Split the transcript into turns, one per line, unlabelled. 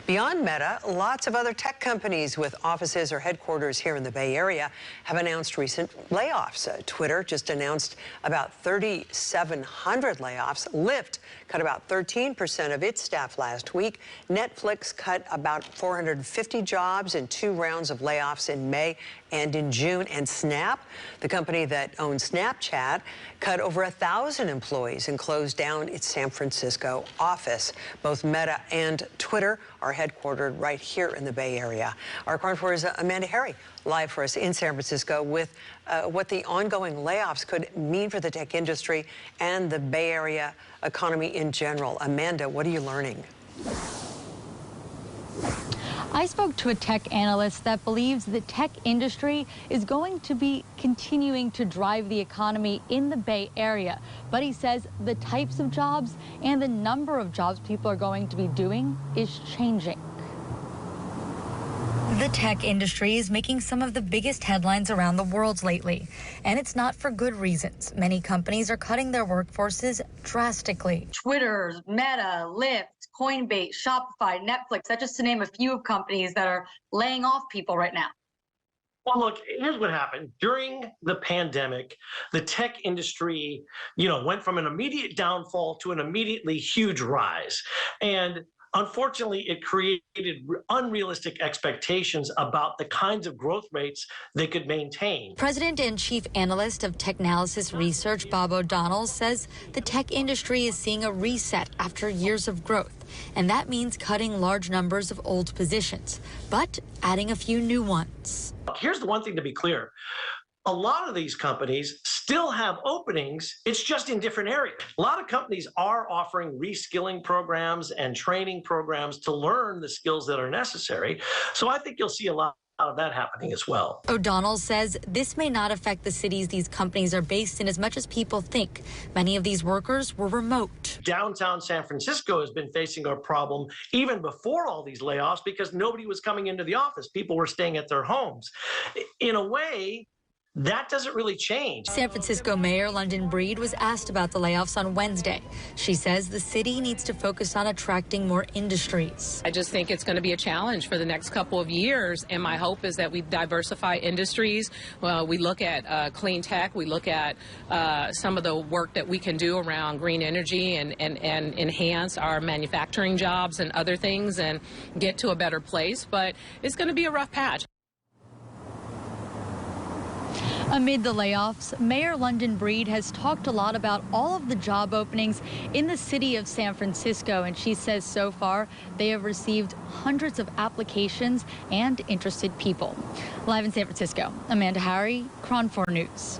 Beyond Meta, lots of other tech companies with offices or headquarters here in the Bay Area have announced recent layoffs. Twitter just announced about 3,700 layoffs. Lyft cut about 13% of its staff last week. Netflix cut about 450 jobs in 2 rounds of layoffs in May and in June. And Snap, the company that owns Snapchat, cut over 1,000 employees and closed down its San Francisco office. Both Meta and Twitter are headquartered right here in the Bay Area. Our KRON 4's Amanda Harry live for us in San Francisco with what the ongoing layoffs could mean for the tech industry and the Bay Area economy in general. Amanda, what are you learning?
I spoke to a tech analyst that believes the tech industry is going to be continuing to drive the economy in the Bay Area. But he says the types of jobs and the number of jobs people are going to be doing is changing. The tech industry is making some of the biggest headlines around the world lately, and it's not for good reasons. Many companies are cutting their workforces drastically.
Twitter, Meta, Lyft, Coinbase, Shopify, Netflix, that's just to name a few of companies that are laying off people right now.
Well, look, here's what happened. During the pandemic, the tech industry, went from an immediate downfall to an immediately huge rise. And unfortunately, it created unrealistic expectations about the kinds of growth rates they could maintain.
President and Chief Analyst of Technalysis Research, Bob O'Donnell, says the tech industry is seeing a reset after years of growth, and that means cutting large numbers of old positions, but adding a few new ones.
Here's the one thing to be clear. A lot of these companies still have openings, it's just in different areas. A lot of companies are offering reskilling programs and training programs to learn the skills that are necessary. So I think you'll see a lot of that happening as well.
O'Donnell says this may not affect the cities these companies are based in as much as people think. Many of these workers were remote.
Downtown San Francisco has been facing a problem even before all these layoffs because nobody was coming into the office. People were staying at their homes. In a way, that doesn't really change.
San Francisco Mayor London Breed was asked about the layoffs on Wednesday. She says the city needs to focus on attracting more industries.
I just think it's going to be a challenge for the next couple of years, and my hope is that we diversify industries. Well, we look at clean tech, we look at some of the work that we can do around green energy and enhance our manufacturing jobs and other things and get to a better place, but it's going to be a rough patch.
Amid the layoffs, Mayor London Breed has talked a lot about all of the job openings in the city of San Francisco, and she says so far they have received hundreds of applications and interested people. Live in San Francisco, Amanda Harry, KRON 4 News.